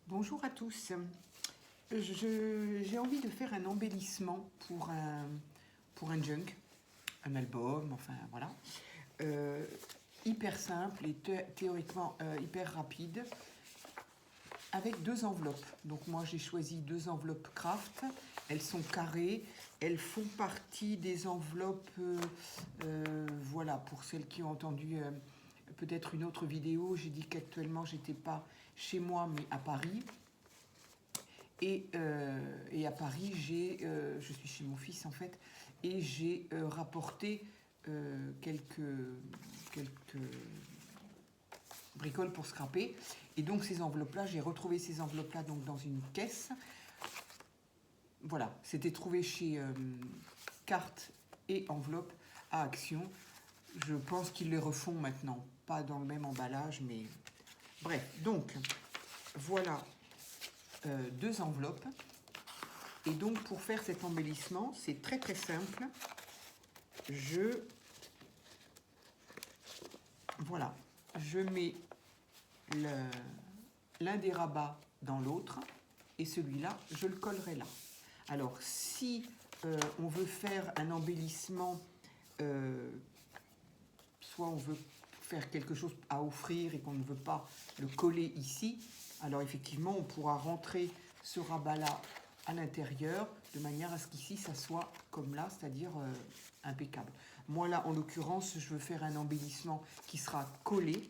Bonjour à tous. J'ai envie de faire un embellissement pour un junk, un album, enfin voilà. Hyper simple et théoriquement hyper rapide, avec deux enveloppes. Donc moi j'ai choisi deux enveloppes craft. Elles sont carrées, elles font partie des enveloppes, voilà, pour celles qui ont entendu peut-être une autre vidéo, j'ai dit qu'actuellement j'étais pas chez moi mais à Paris. Et à Paris, je suis chez mon fils en fait, et j'ai rapporté quelques bricoles pour scraper. Et donc ces enveloppes-là, j'ai retrouvé ces enveloppes-là donc dans une caisse. Voilà, c'était trouvé chez Cartes et Enveloppes à Action. Je pense qu'ils les refont maintenant, pas dans le même emballage, mais bref. Donc voilà deux enveloppes. Et donc pour faire cet embellissement, c'est très très simple. Voilà, je mets l'un des rabats dans l'autre et celui-là, je le collerai là. Alors si on veut faire un embellissement, soit on veut faire quelque chose à offrir et qu'on ne veut pas le coller ici, alors effectivement on pourra rentrer ce rabat-là à l'intérieur de manière à ce qu'ici ça soit comme là, c'est-à-dire impeccable. Moi là en l'occurrence je veux faire un embellissement qui sera collé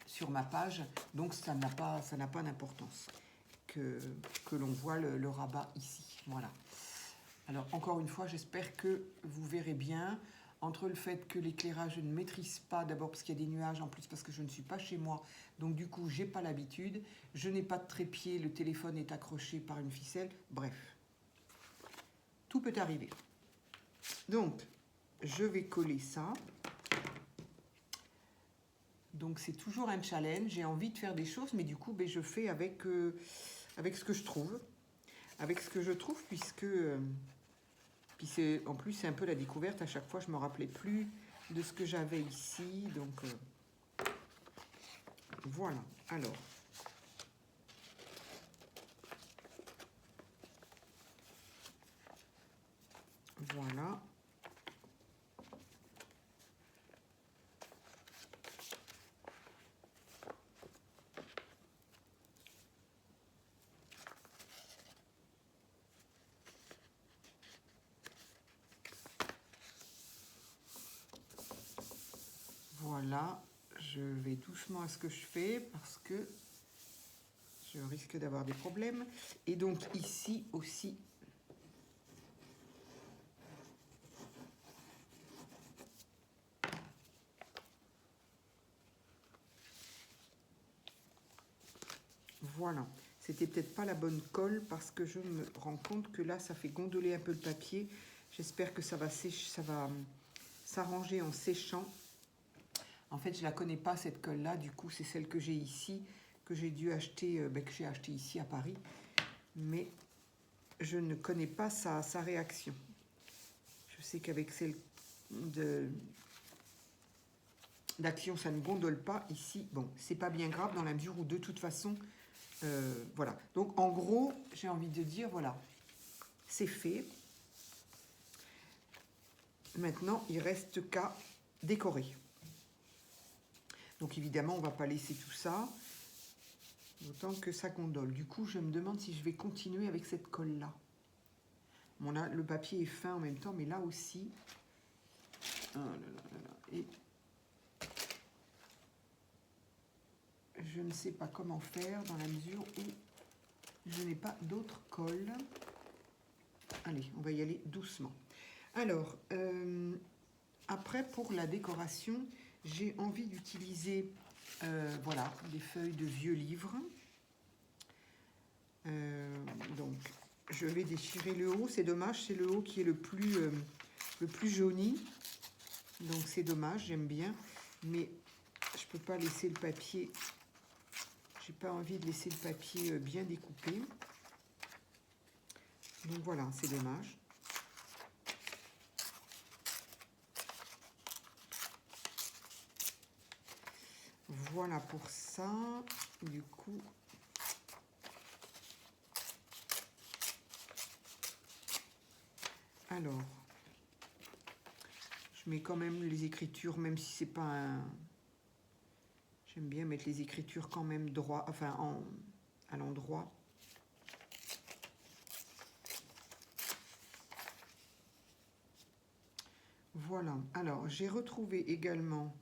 sur ma page, donc ça n'a pas d'importance que l'on voit le rabat ici. Voilà. Alors encore une fois, j'espère que vous verrez bien. Entre le fait que l'éclairage, je ne maîtrise pas, d'abord parce qu'il y a des nuages, en plus parce que je ne suis pas chez moi, donc du coup j'ai pas l'habitude, je n'ai pas de trépied, le téléphone est accroché par une ficelle, bref, tout peut arriver. Donc je vais coller ça. Donc c'est toujours un challenge, j'ai envie de faire des choses, mais du coup je fais avec ce que je trouve. Avec ce que je trouve, puisque puis en plus c'est un peu la découverte, à chaque fois je ne me rappelais plus de ce que j'avais ici, donc voilà. Alors voilà, voilà, je vais doucement à ce que je fais parce que je risque d'avoir des problèmes. Et donc ici aussi, voilà. C'était peut-être pas la bonne colle parce que je me rends compte que là ça fait gondoler un peu le papier. J'espère que ça va s'arranger en séchant. En fait, je la connais pas cette colle-là, du coup, c'est celle que j'ai ici, que j'ai dû acheter, que j'ai acheté ici à Paris, mais je ne connais pas sa réaction. Je sais qu'avec celle d'Action, ça ne gondole pas. Ici, bon, c'est pas bien grave dans la mesure où de toute façon, voilà. Donc en gros, j'ai envie de dire, voilà, c'est fait. Maintenant, il reste qu'à décorer. Donc évidemment, on ne va pas laisser tout ça, d'autant que ça gondole. Du coup, je me demande si je vais continuer avec cette colle-là. Bon, là, le papier est fin en même temps, mais là aussi. Oh là là là là. Et je ne sais pas comment faire dans la mesure où je n'ai pas d'autre colle. Allez, on va y aller doucement. Alors, après, pour la décoration, j'ai envie d'utiliser voilà, des feuilles de vieux livres. Donc, je vais déchirer le haut. C'est dommage, c'est le haut qui est le plus jauni. Donc, c'est dommage, j'aime bien. Mais je ne peux pas laisser le papier. J'ai pas envie de laisser le papier bien découpé. Donc, voilà, c'est dommage. Voilà pour ça. Du coup, Alors, je mets quand même les écritures, même si c'est pas un... J'aime bien mettre les écritures quand même droit, enfin à l'endroit. Voilà. Alors, j'ai retrouvé également...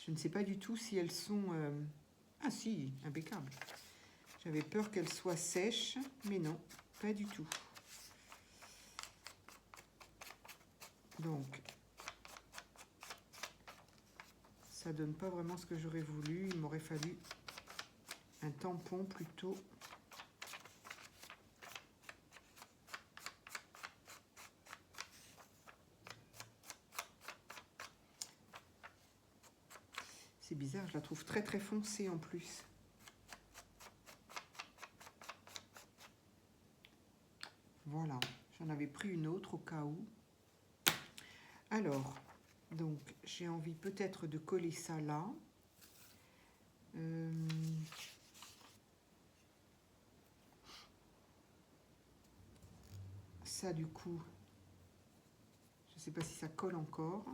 Je ne sais pas du tout si elles sont... Ah si, impeccable. J'avais peur qu'elles soient sèches, mais non, pas du tout. Donc, ça donne pas vraiment ce que j'aurais voulu. Il m'aurait fallu un tampon plutôt. C'est bizarre, je la trouve très très foncée en plus. Voilà, j'en avais pris une autre au cas où. Alors, donc, j'ai envie peut-être de coller ça là. Ça, du coup, je ne sais pas si ça colle encore.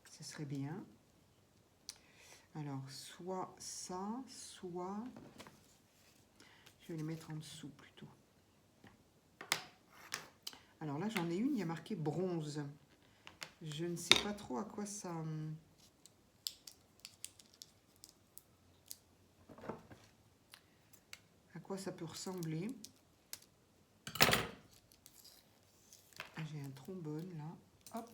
Ce serait bien. Alors, soit ça, soit... Je vais les mettre en dessous plutôt. Alors là, j'en ai une, il y a marqué bronze. Je ne sais pas trop à quoi ça... À quoi ça peut ressembler. Ah, j'ai un trombone là. Hop.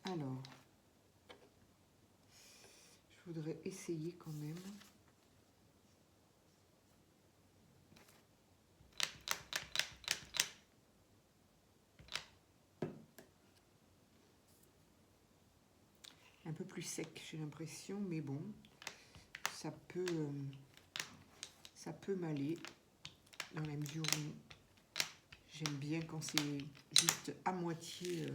Alors, je voudrais essayer quand même. Un peu plus sec, j'ai l'impression, mais bon, ça peut m'aller dans la mesure où j'aime bien quand c'est juste à moitié.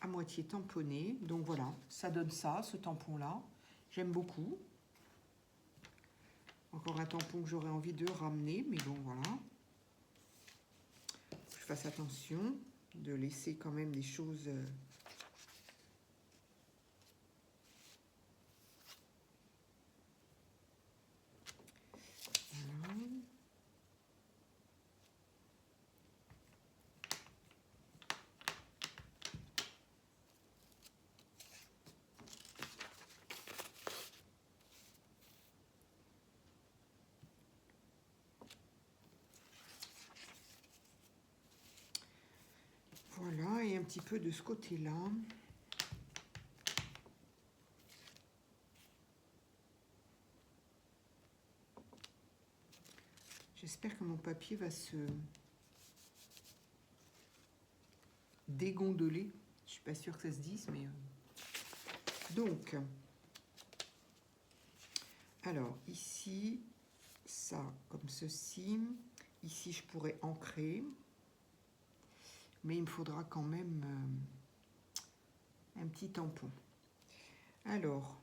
À moitié tamponné. Donc voilà, ça donne ça, ce tampon-là. J'aime beaucoup. Encore un tampon que j'aurais envie de ramener, mais bon, voilà. Faut que je fasse attention de laisser quand même des choses... Voilà. Voilà, et un petit peu de ce côté-là. J'espère que mon papier va se dégondeler. Je suis pas sûre que ça se dise, mais... Donc, alors ici, ça comme ceci. Ici, je pourrais ancrer. Mais il me faudra quand même un petit tampon. Alors,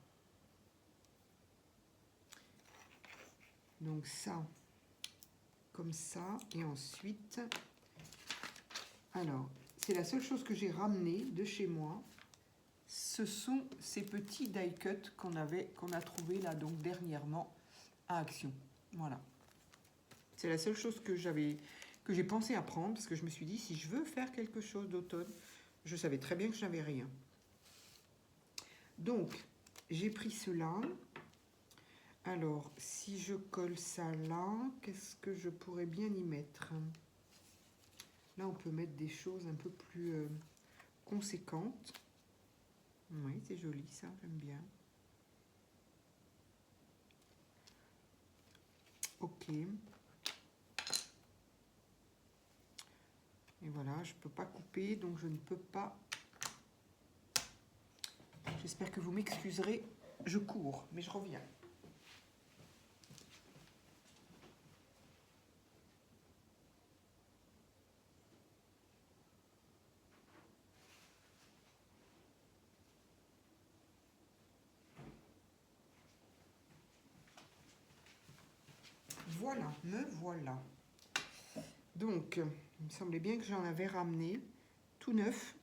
donc ça, comme ça, et ensuite, alors, c'est la seule chose que j'ai ramenée de chez moi. Ce sont ces petits die cut qu'on a trouvé là donc dernièrement à Action. Voilà. C'est la seule chose que j'ai pensé à prendre parce que je me suis dit si je veux faire quelque chose d'automne, je savais très bien que je n'avais rien. Donc, j'ai pris cela. Alors, si je colle ça là, qu'est-ce que je pourrais bien y mettre? Là, on peut mettre des choses un peu plus conséquentes. Oui, c'est joli ça, j'aime bien. Ok. Et voilà, je ne peux pas couper, donc je ne peux pas... J'espère que vous m'excuserez. Je cours, mais je reviens. voilà, me voilà. Donc, il me semblait bien que j'en avais ramené, tout neuf.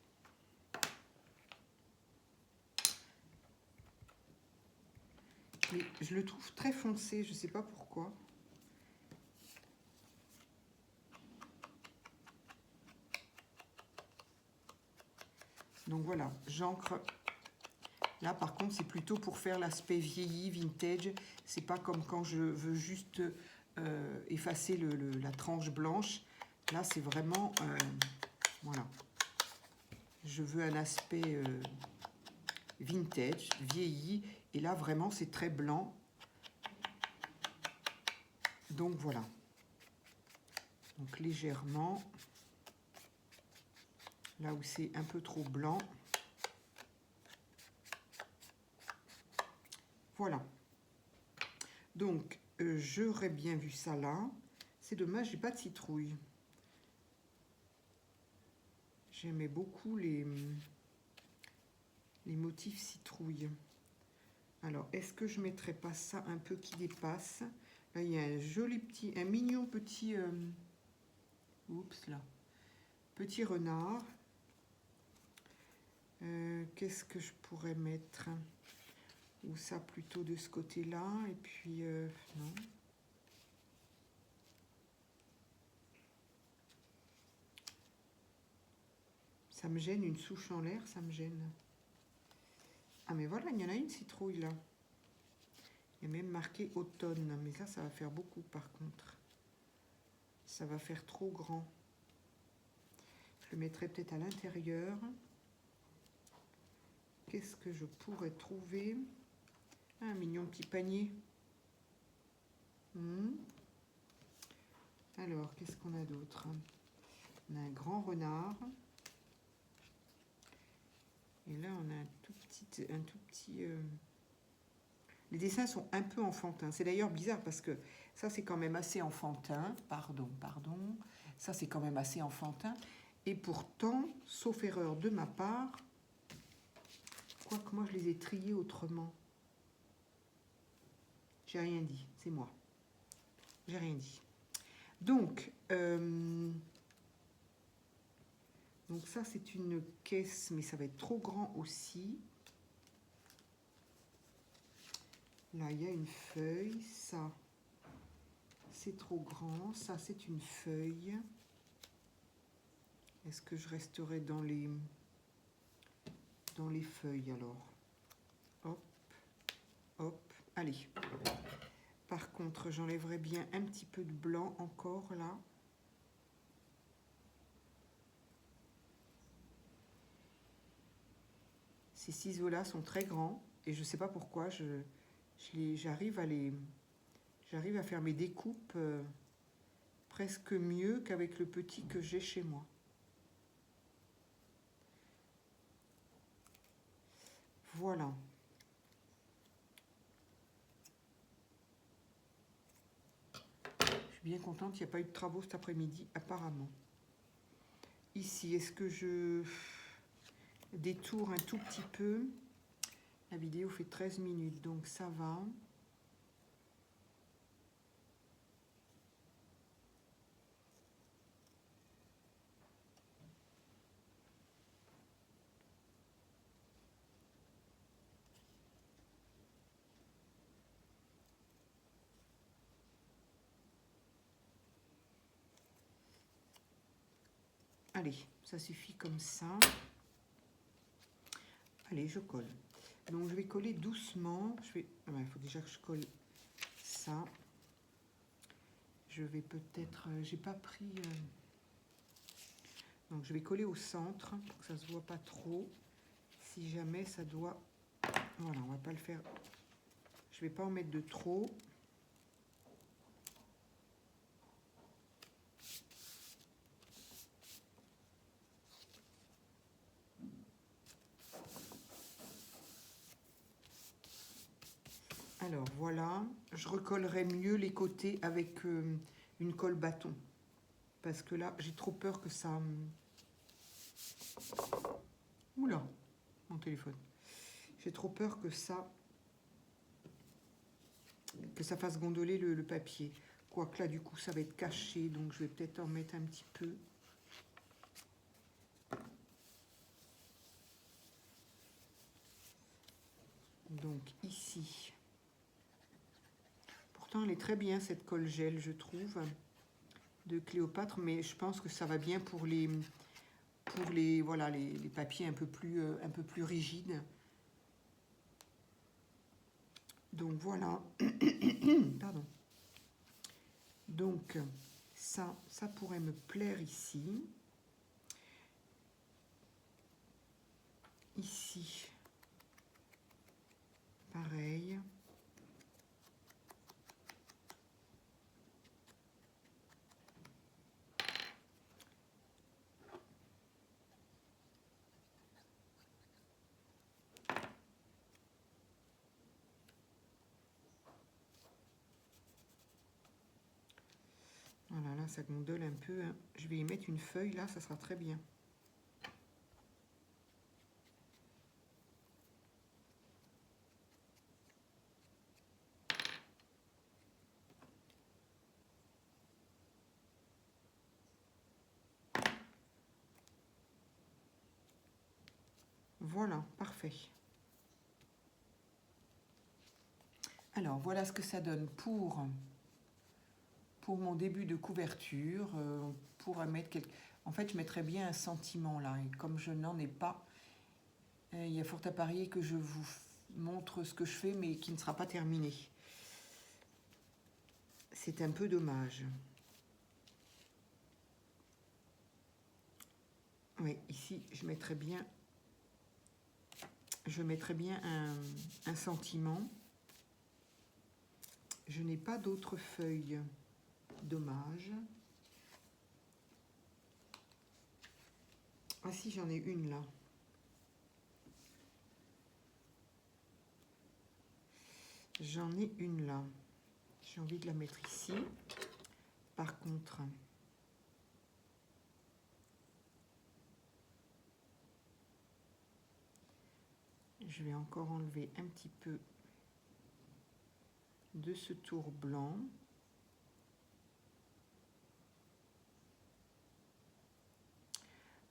Mais je le trouve très foncé, je ne sais pas pourquoi. Donc voilà, j'encre. Là, par contre, c'est plutôt pour faire l'aspect vieilli, vintage. C'est pas comme quand je veux juste effacer la tranche blanche. Là, c'est vraiment... voilà. Je veux un aspect vintage, vieilli. Et là, vraiment, c'est très blanc. Donc, voilà. Donc, légèrement. Là où c'est un peu trop blanc. Voilà. Donc, j'aurais bien vu ça là. C'est dommage, j'ai pas de citrouille. J'aimais beaucoup les motifs citrouille. Alors, est-ce que je mettrais pas ça un peu qui dépasse? Là, il y a un joli petit, un mignon petit... oups, là. Petit renard. Qu'est-ce que je pourrais mettre? Ou ça plutôt de ce côté-là. Et puis, non. Ça me gêne, une souche en l'air, ça me gêne. Ah, mais voilà, il y en a une citrouille, là. Il y a même marqué automne. Mais ça va faire beaucoup, par contre. Ça va faire trop grand. Je le mettrai peut-être à l'intérieur. Qu'est-ce que je pourrais trouver? Un mignon petit panier. Alors, qu'est-ce qu'on a d'autre? On a un grand renard. Et là, on a un tout petit... Les dessins sont un peu enfantins. C'est d'ailleurs bizarre parce que ça, c'est quand même assez enfantin. Pardon. Ça, c'est quand même assez enfantin. Et pourtant, sauf erreur de ma part, quoique moi, je les ai triés autrement. J'ai rien dit, c'est moi. J'ai rien dit. Donc ça, c'est une caisse, mais ça va être trop grand aussi. Là, il y a une feuille. Ça, c'est trop grand. Ça, c'est une feuille. Est-ce que je resterai dans les feuilles, alors? Hop, hop. Allez. Par contre, j'enlèverai bien un petit peu de blanc encore, là. Ces ciseaux-là sont très grands et je ne sais pas pourquoi j'arrive à faire mes découpes presque mieux qu'avec le petit que j'ai chez moi. Voilà. Je suis bien contente, il n'y a pas eu de travaux cet après-midi, apparemment. Ici, est-ce que je détourne un tout petit peu? La vidéo fait 13 minutes, donc ça va. Allez, ça suffit comme ça. Allez, je colle. Donc, je vais coller doucement. Il faut déjà que je colle ça. Je vais peut-être... j'ai pas pris... Donc, je vais coller au centre pour que ça se voit pas trop. Si jamais ça doit... Voilà, on va pas le faire... Je vais pas en mettre de trop. Alors voilà, je recollerai mieux les côtés avec une colle bâton. Parce que là, j'ai trop peur que ça... Oula, mon téléphone. J'ai trop peur que ça fasse gondoler le papier. Quoique là, du coup, ça va être caché, donc je vais peut-être en mettre un petit peu. Donc ici. Pourtant, elle est très bien, cette colle gel, je trouve, de Cléopâtre, mais je pense que ça va bien pour les voilà, les papiers un peu plus rigides. Donc voilà. Pardon. Donc ça pourrait me plaire ici. Ici, pareil. Voilà, là, ça gondole un peu. Hein. Je vais y mettre une feuille, là, ça sera très bien. Voilà, parfait. Alors, voilà ce que ça donne pour mon début de couverture. On pourrait mettre quelque... En fait, je mettrais bien un sentiment là. Et comme je n'en ai pas, il y a fort à parier que je vous montre ce que je fais, mais qui ne sera pas terminé. C'est un peu dommage. Oui, ici, je mettrais bien un sentiment. Je n'ai pas d'autres feuilles. Dommage. Ah si, j'en ai une là. J'en ai une là. J'ai envie de la mettre ici. Par contre, je vais encore enlever un petit peu de ce tour blanc.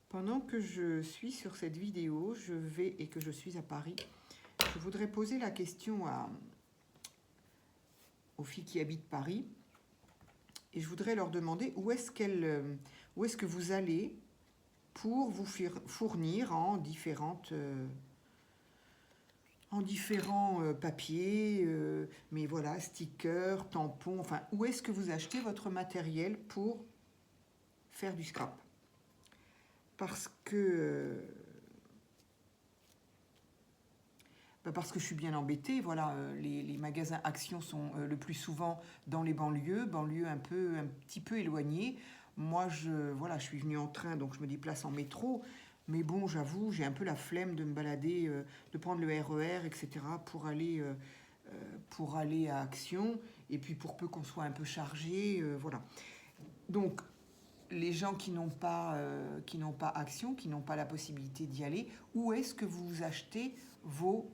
Pendant que je suis sur cette vidéo, et que je suis à Paris, je voudrais poser la question aux filles qui habitent Paris. Et je voudrais leur demander où est-ce que vous allez pour vous fournir en différents papiers, mais voilà, stickers, tampons, enfin, où est-ce que vous achetez votre matériel pour faire du scrap? Parce que je suis bien embêtée, voilà, les magasins Action sont le plus souvent dans les banlieues un petit peu éloignées. Moi, je suis venue en train, donc je me déplace en métro. Mais bon, j'avoue, j'ai un peu la flemme de me balader, de prendre le RER, etc. pour aller à Action. Et puis pour peu qu'on soit un peu chargé, voilà. Donc, les gens qui n'ont pas Action, qui n'ont pas la possibilité d'y aller, où est-ce que vous achetez vos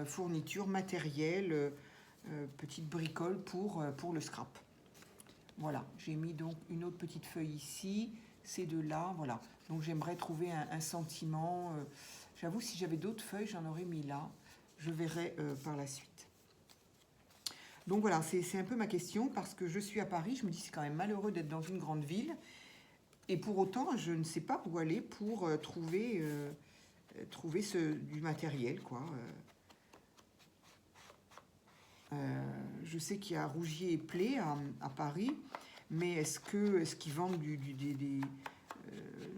fournitures matérielles, petites bricoles pour le scrap? Voilà, j'ai mis donc une autre petite feuille ici, ces deux-là, voilà. Donc j'aimerais trouver un sentiment. J'avoue, si j'avais d'autres feuilles, j'en aurais mis là. Je verrai par la suite. Donc voilà, c'est un peu ma question, parce que je suis à Paris, je me dis c'est quand même malheureux d'être dans une grande ville, et pour autant, je ne sais pas où aller pour trouver du matériel, quoi. Je sais qu'il y a Rougier et Play à Paris, mais est-ce qu'ils vendent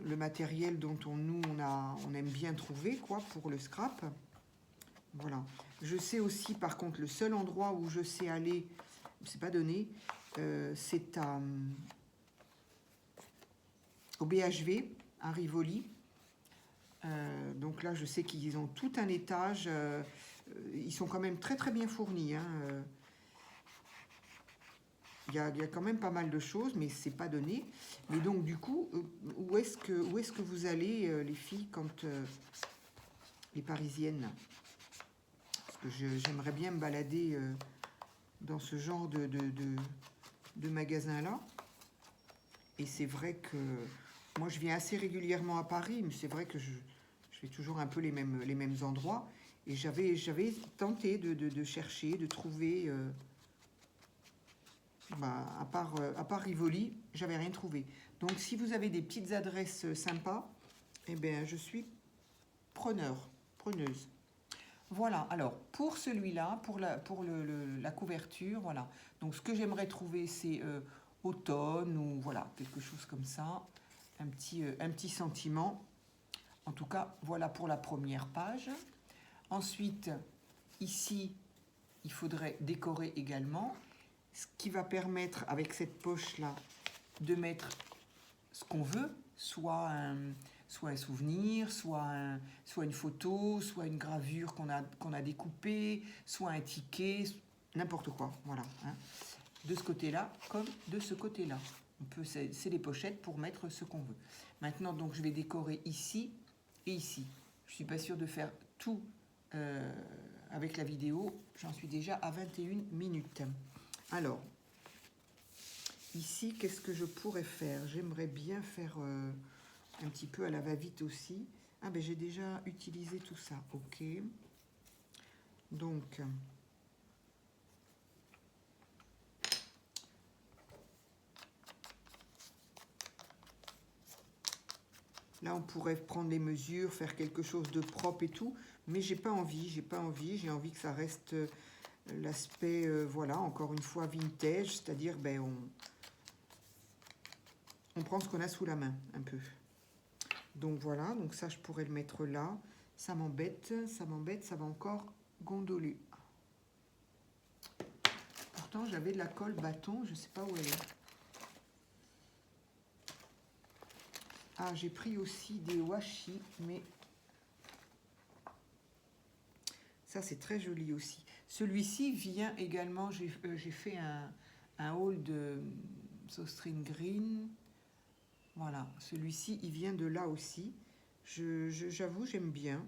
le matériel dont on aime bien trouver, quoi, pour le scrap? Voilà. Je sais aussi, par contre, le seul endroit où je sais aller, c'est pas donné, c'est au BHV à Rivoli. Donc là, je sais qu'ils ont tout un étage. Ils sont quand même très très bien fournis. Hein. Il y a quand même pas mal de choses, mais c'est pas donné. Mais donc du coup, où est-ce que vous allez, les filles, quand les Parisiennes? Parce que j'aimerais bien me balader dans ce genre de magasins-là. Et c'est vrai que moi, je viens assez régulièrement à Paris, mais c'est vrai que je fais toujours un peu les mêmes endroits. Et j'avais tenté de chercher, de trouver, à part Rivoli, j'avais rien trouvé. Donc, si vous avez des petites adresses sympas, eh bien, je suis preneuse. Voilà, alors, pour celui-là, pour la couverture, voilà. Donc, ce que j'aimerais trouver, c'est automne ou voilà, quelque chose comme ça. Un petit sentiment. En tout cas, voilà pour la première page. Ensuite, ici, il faudrait décorer également, ce qui va permettre, avec cette poche-là, de mettre ce qu'on veut, soit un souvenir, soit une photo, soit une gravure qu'on a découpée, soit un ticket, n'importe quoi, voilà. Hein. De ce côté-là, comme de ce côté-là. C'est les pochettes pour mettre ce qu'on veut. Maintenant, donc, je vais décorer ici et ici. Je ne suis pas sûre de faire tout avec la vidéo. J'en suis déjà à 21 minutes. Alors, ici, qu'est-ce que je pourrais faire? J'aimerais bien faire un petit peu à la va-vite aussi. Ah ben j'ai déjà utilisé tout ça, ok. Donc, là on pourrait prendre les mesures, faire quelque chose de propre et tout, mais j'ai pas envie, j'ai envie que ça reste l'aspect, voilà, encore une fois vintage, c'est-à-dire ben on prend ce qu'on a sous la main, un peu. Donc voilà, donc ça je pourrais le mettre là. Ça m'embête, ça va encore gondoler. Pourtant j'avais de la colle bâton, je sais pas où elle est. Ah, j'ai pris aussi des washi, mais ça c'est très joli aussi. Celui-ci vient également, j'ai fait un haul de Sostrine Green. Voilà, celui-ci, il vient de là aussi. J'avoue, j'aime bien.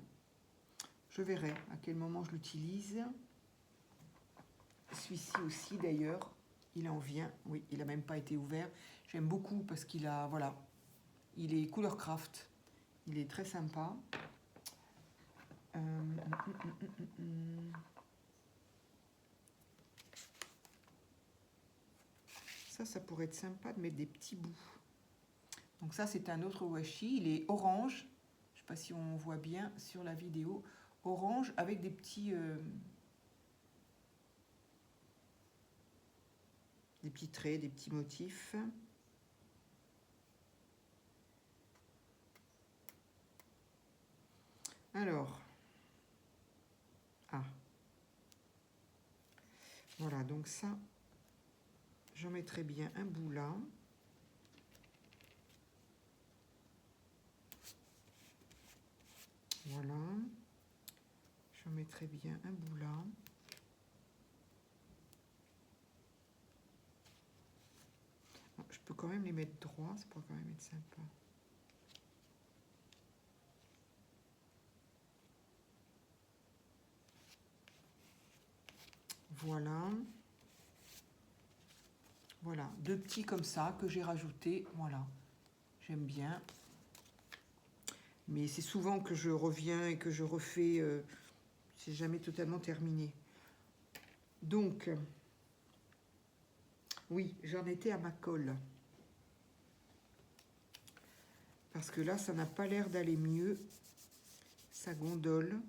Je verrai à quel moment je l'utilise. Celui-ci aussi, d'ailleurs, il en vient. Oui, il n'a même pas été ouvert. J'aime beaucoup parce qu'il a, voilà, il est couleur craft. Il est très sympa. Ça pourrait être sympa de mettre des petits bouts. Donc ça, c'est un autre washi. Il est orange. Je ne sais pas si on voit bien sur la vidéo. Orange avec des petits traits, des petits motifs. Alors, voilà, donc ça, j'en mettrai bien un bout là. Voilà, j'en mettrai bien un bout là. Bon, je peux quand même les mettre droits, ça pourrait quand même être sympa. Voilà. Voilà, deux petits comme ça que j'ai rajoutés. Voilà, j'aime bien. Mais c'est souvent que je reviens et que je refais. C'est jamais totalement terminé. Donc, oui, j'en étais à ma colle. Parce que là, ça n'a pas l'air d'aller mieux. Ça gondole.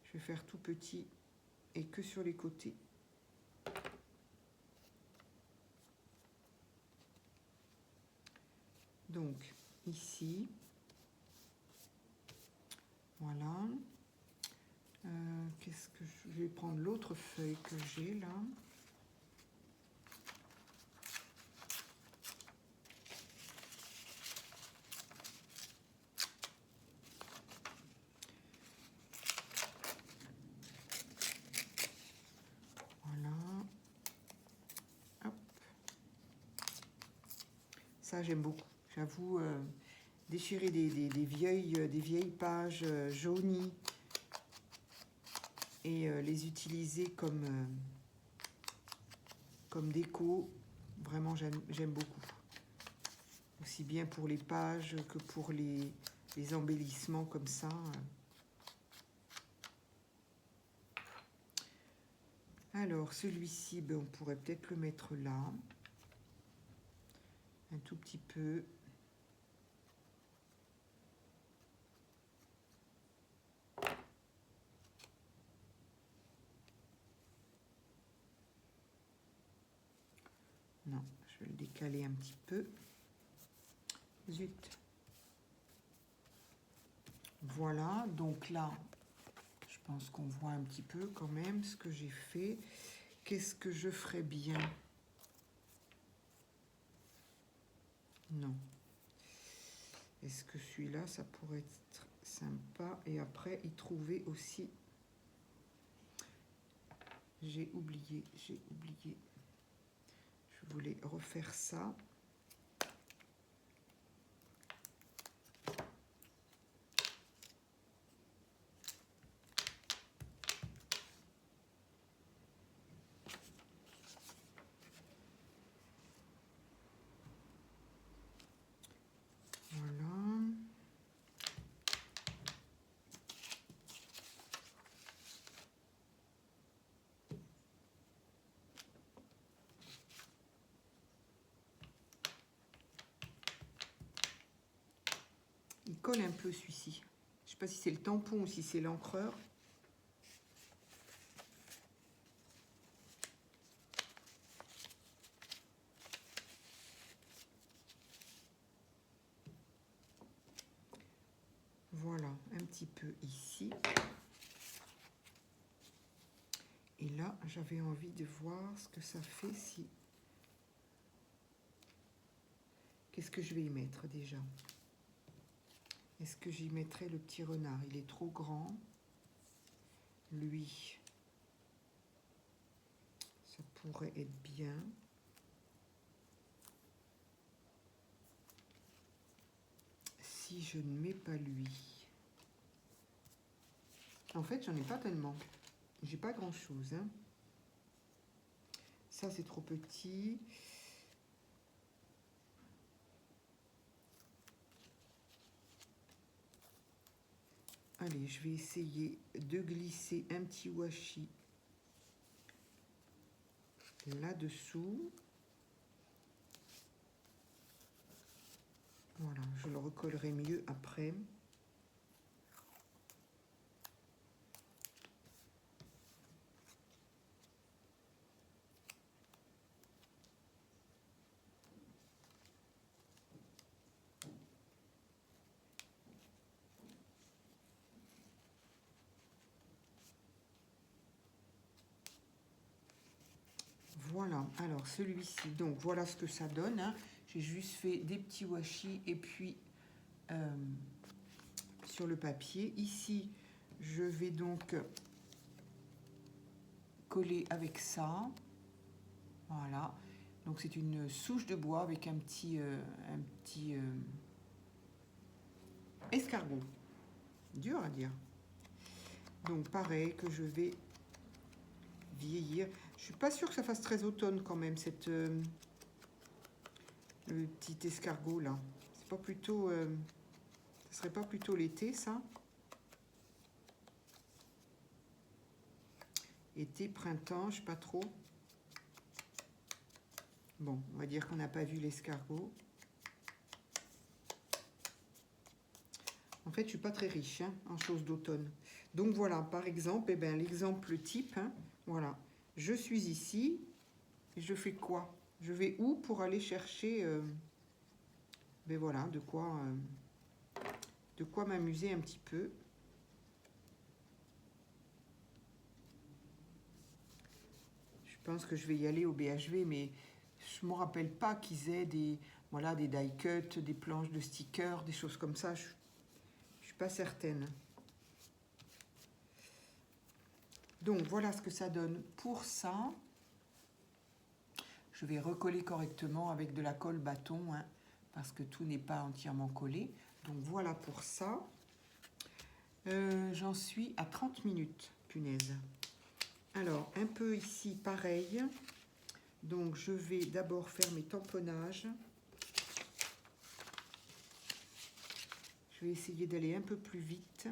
Je vais faire tout petit et que sur les côtés. Donc, ici. Voilà. Qu'est-ce que je vais prendre l'autre feuille que j'ai là. Voilà. Hop. Ça, j'aime beaucoup. J'avoue, déchirer des vieilles pages jaunies et les utiliser comme comme déco. Vraiment, j'aime beaucoup. Aussi bien pour les pages que pour les embellissements comme ça. Alors, celui-ci, ben, on pourrait peut-être le mettre là. Un tout petit peu. Non, je vais le décaler un petit peu. Zut. Voilà, donc là, je pense qu'on voit un petit peu quand même ce que j'ai fait. Qu'est-ce que je ferais bien? Non. Est-ce que celui-là, ça pourrait être sympa? Et après, y trouver aussi... J'ai oublié. Je voulais refaire ça. Voilà. Il colle un peu celui-ci. Je ne sais pas si c'est le tampon ou si c'est l'encreur. Voilà, un petit peu ici. Et là, j'avais envie de voir ce que ça fait si... Qu'est-ce que je vais y mettre déjà? Est-ce que j'y mettrai le petit renard? Il est trop grand. Lui, ça pourrait être bien. Si je ne mets pas lui. En fait, j'en ai pas tellement. J'ai pas grand-chose. Hein. Ça, c'est trop petit. Allez, je vais essayer de glisser un petit washi là-dessous. Voilà, je le recollerai mieux après. Voilà, alors celui-ci, donc voilà ce que ça donne. Hein. J'ai juste fait des petits washi et puis sur le papier. Ici, je vais donc coller avec ça. Voilà, donc c'est une souche de bois avec un petit escargot. Dur à dire. Donc pareil que je vais vieillir. Je suis pas sûre que ça fasse très automne quand même, cette le petit escargot là. C'est pas plutôt... ce serait pas plutôt l'été ça? Été, printemps, je sais pas trop. Bon, on va dire qu'on n'a pas vu l'escargot. En fait, je suis pas très riche hein, en choses d'automne. Donc voilà, par exemple, eh ben, l'exemple type, hein, voilà. Je suis ici, et je fais quoi? Je vais où pour aller chercher ben voilà, de quoi m'amuser un petit peu. Je pense que je vais y aller au BHV, mais je ne me rappelle pas qu'ils aient des, voilà, des die cuts, des planches de stickers, des choses comme ça. Je ne suis pas certaine. Donc voilà ce que ça donne pour ça. Je vais recoller correctement avec de la colle bâton, hein, parce que tout n'est pas entièrement collé. Donc voilà pour ça. J'en suis à 30 minutes, punaise. Alors, un peu ici, pareil. Donc, je vais d'abord faire mes tamponnages. Je vais essayer d'aller un peu plus vite.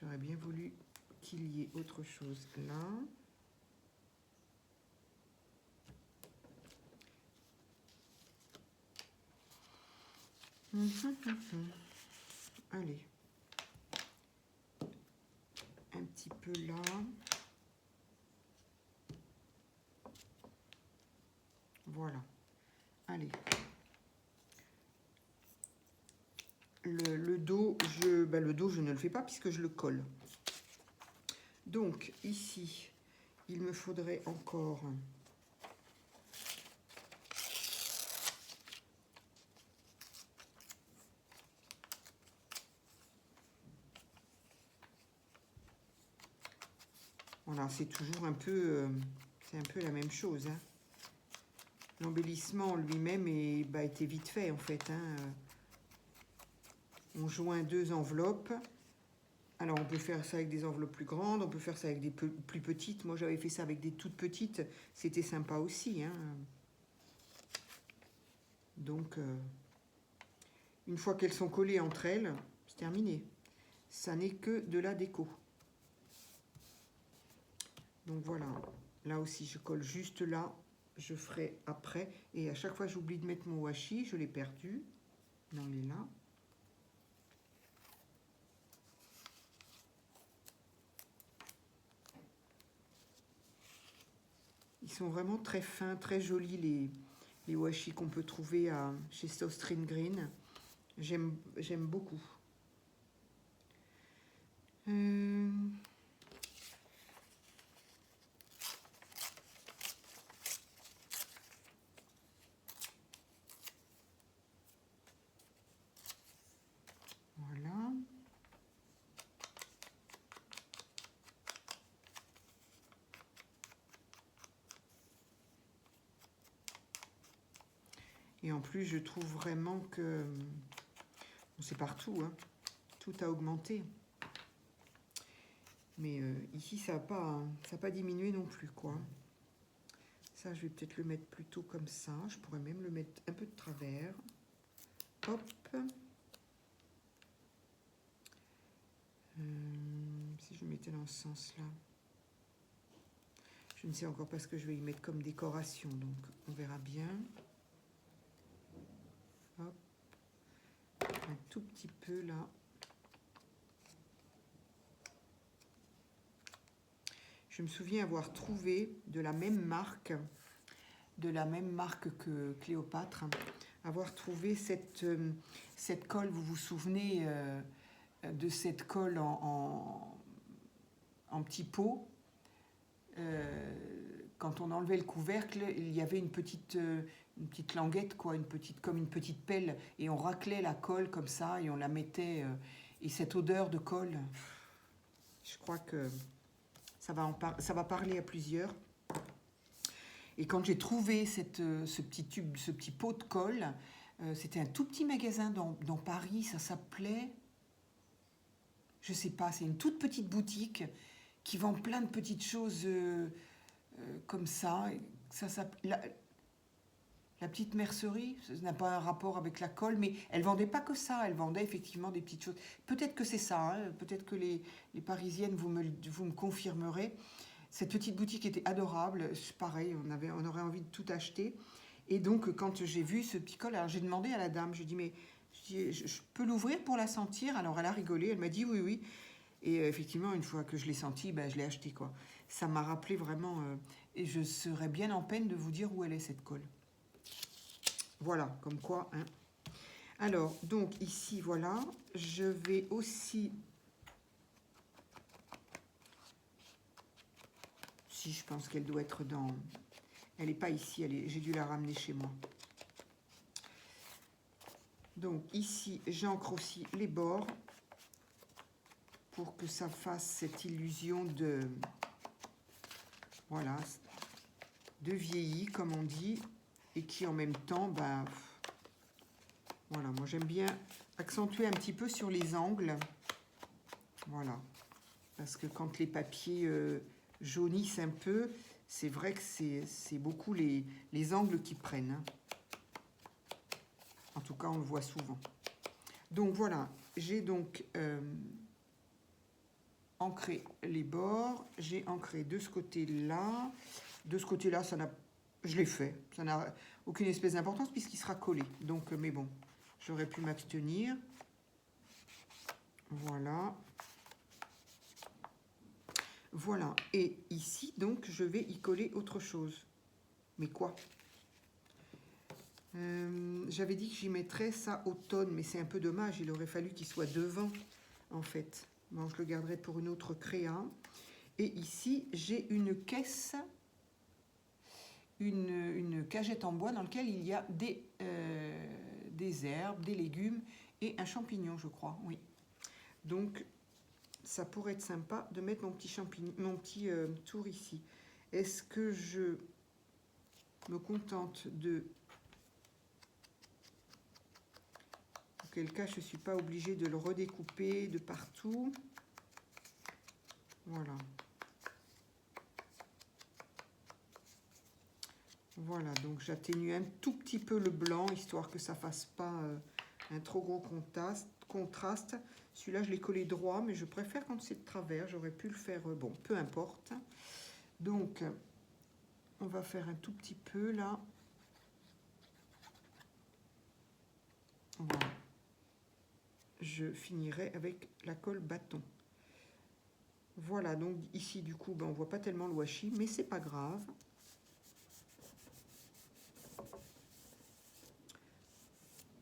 J'aurais bien voulu qu'il y ait autre chose là. Allez. Un petit peu là. Voilà. Allez. Le dos, le dos, je ne le fais pas puisque je le colle. Donc, ici, il me faudrait encore... Voilà, c'est toujours un peu... c'est un peu la même chose. Hein. L'embellissement lui-même était vite fait, en fait. Hein. On joint 2 enveloppes. Alors, on peut faire ça avec des enveloppes plus grandes, on peut faire ça avec des plus petites. Moi, j'avais fait ça avec des toutes petites. C'était sympa aussi. Hein. Donc, une fois qu'elles sont collées entre elles, c'est terminé. Ça n'est que de la déco. Donc, voilà. Là aussi, je colle juste là. Je ferai après. Et à chaque fois, j'oublie de mettre mon washi. Je l'ai perdu. Non, il est là. Ils sont vraiment très fins, très jolis, les washi qu'on peut trouver chez Stone Green. J'aime beaucoup. Voilà. Et en plus, je trouve vraiment que... c'est partout, hein. Tout a augmenté. Mais ici, ça n'a pas diminué non plus, quoi. Ça, je vais peut-être le mettre plutôt comme ça. Je pourrais même le mettre un peu de travers. Hop. Si je mettais dans ce sens-là. Je ne sais encore pas ce que je vais y mettre comme décoration, donc on verra bien. Hop. Un tout petit peu là. Je me souviens avoir trouvé de la même marque que Cléopâtre, avoir trouvé cette colle, vous vous souvenez de cette colle en petit pot. Quand on enlevait le couvercle, il y avait une petite languette, quoi, comme une petite pelle, et on raclait la colle comme ça, et on la mettait, et cette odeur de colle, je crois que ça va parler à plusieurs. Et quand j'ai trouvé ce petit pot de colle, c'était un tout petit magasin dans Paris, ça s'appelait, je sais pas, c'est une toute petite boutique qui vend plein de petites choses comme ça. La petite mercerie, ça n'a pas un rapport avec la colle, mais elle vendait pas que ça, elle vendait effectivement des petites choses. Peut-être que c'est ça, hein, peut-être que les Parisiennes, vous me confirmerez. Cette petite boutique était adorable, pareil, on aurait envie de tout acheter. Et donc, quand j'ai vu ce petit col, alors j'ai demandé à la dame, j'ai dit, mais je peux l'ouvrir pour la sentir? Alors elle a rigolé, elle m'a dit oui, oui. Et effectivement, une fois que je l'ai senti, je l'ai acheté, quoi. Ça m'a rappelé vraiment, et je serais bien en peine de vous dire où elle est, cette colle. Voilà, comme quoi, hein. Alors, donc ici, voilà, je vais aussi... Si, je pense qu'elle doit être dans... Elle n'est pas ici, j'ai dû la ramener chez moi. Donc ici, j'ancre aussi les bords pour que ça fasse cette illusion voilà, de vieilli, comme on dit, et qui en même temps, ben, voilà, moi j'aime bien accentuer un petit peu sur les angles, voilà, parce que quand les papiers jaunissent un peu, c'est vrai que c'est beaucoup les angles qui prennent, hein. En tout cas, on le voit souvent. Donc voilà, j'ai donc ancré les bords, j'ai ancré de ce côté-là. De ce côté-là, je l'ai fait. Ça n'a aucune espèce d'importance puisqu'il sera collé. Donc, mais bon, j'aurais pu m'abstenir. Voilà. Voilà. Et ici, donc, je vais y coller autre chose. Mais quoi? J'avais dit que j'y mettrais ça automne, mais c'est un peu dommage. Il aurait fallu qu'il soit devant, en fait. Bon, je le garderai pour une autre créa. Et ici, j'ai une caisse, une cagette en bois dans laquelle il y a des herbes, des légumes et un champignon, je crois, oui. Donc, ça pourrait être sympa de mettre mon petit champignon, mon petit tour ici. Est-ce que je me contente de... Auquel cas, je ne suis pas obligée de le redécouper de partout. Voilà. Voilà, donc j'atténue un tout petit peu le blanc, histoire que ça ne fasse pas un trop gros contraste. Celui-là, je l'ai collé droit, mais je préfère quand c'est de travers. J'aurais pu le faire, bon, peu importe. Donc, on va faire un tout petit peu, là. Voilà. Je finirai avec la colle bâton. Voilà, donc ici, du coup, ben, on ne voit pas tellement le washi, mais c'est pas grave.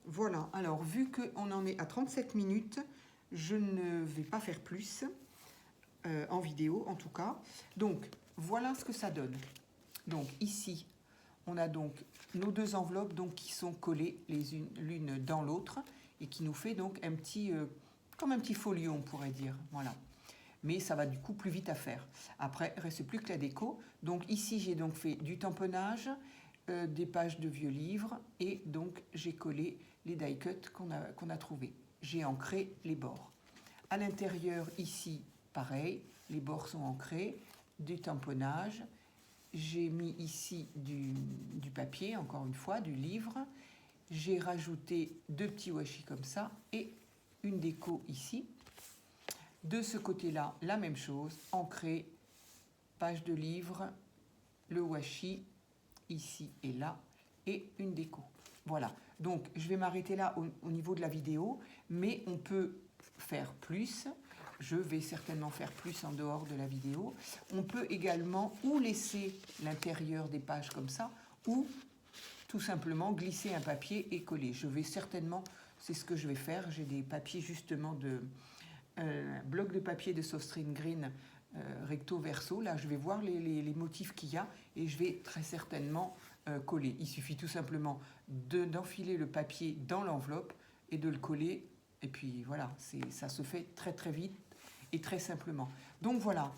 Voilà, alors vu qu'on en est à 37 minutes, je ne vais pas faire plus, en vidéo en tout cas. Donc, voilà ce que ça donne. Donc ici, on a donc nos deux enveloppes donc, qui sont collées l'une dans l'autre et qui nous fait donc un petit, comme un petit folio on pourrait dire, voilà. Mais ça va du coup plus vite à faire. Après, il ne reste plus que la déco. Donc ici, j'ai donc fait du tamponnage, des pages de vieux livres et donc j'ai collé les die cuts qu'on a trouvés. J'ai ancré les bords. À l'intérieur, ici, pareil, les bords sont ancrés, du tamponnage. J'ai mis ici du papier, encore une fois, du livre. J'ai rajouté deux petits washi comme ça et une déco ici. De ce côté-là, la même chose, ancré, page de livre, le washi, ici et là, et une déco. Voilà, donc je vais m'arrêter là au niveau de la vidéo, mais on peut faire plus. Je vais certainement faire plus en dehors de la vidéo. On peut également ou laisser l'intérieur des pages comme ça, ou tout simplement glisser un papier et coller. Je vais certainement, c'est ce que je vais faire, j'ai des papiers justement de... bloc de papier de Softstrine Green recto verso. Là, je vais voir les motifs qu'il y a et je vais très certainement coller. Il suffit tout simplement d'enfiler le papier dans l'enveloppe et de le coller. Et puis voilà, ça se fait très très vite et très simplement. Donc voilà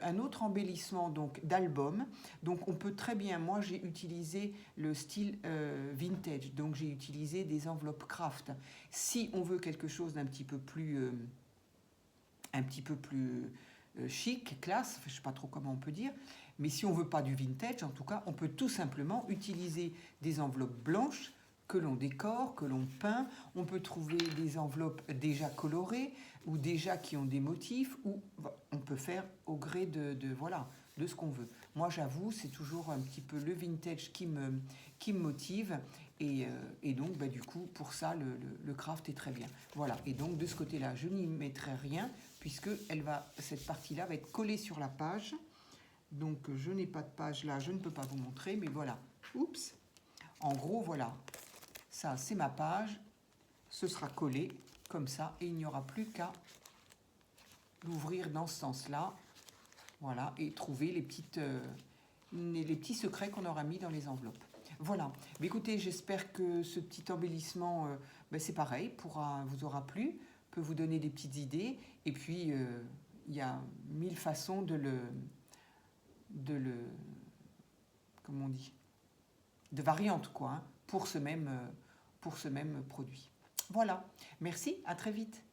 un autre embellissement donc d'album. Donc on peut très bien, moi j'ai utilisé le style vintage, donc j'ai utilisé des enveloppes craft. Si on veut quelque chose d'un petit peu plus chic, classe, je ne sais pas trop comment on peut dire, mais si on ne veut pas du vintage, en tout cas, on peut tout simplement utiliser des enveloppes blanches que l'on décore, que l'on peint. On peut trouver des enveloppes déjà colorées ou déjà qui ont des motifs, ou on peut faire au gré de ce qu'on veut. Moi, j'avoue, c'est toujours un petit peu le vintage qui me motive. Et donc, du coup, pour ça, le craft est très bien. Voilà, et donc de ce côté-là, je n'y mettrai rien, puisque cette partie-là va être collée sur la page. Donc, je n'ai pas de page là, je ne peux pas vous montrer, mais voilà. Oups. En gros, voilà. Ça, c'est ma page. Ce sera collé comme ça, et il n'y aura plus qu'à l'ouvrir dans ce sens-là. Voilà, et trouver les petits secrets qu'on aura mis dans les enveloppes. Voilà. Mais écoutez, j'espère que ce petit embellissement, c'est pareil, vous aura plu, peut vous donner des petites idées. Et puis, il y a 1000 façons de comment on dit, de variantes quoi, hein, pour ce même produit. Voilà, merci, à très vite.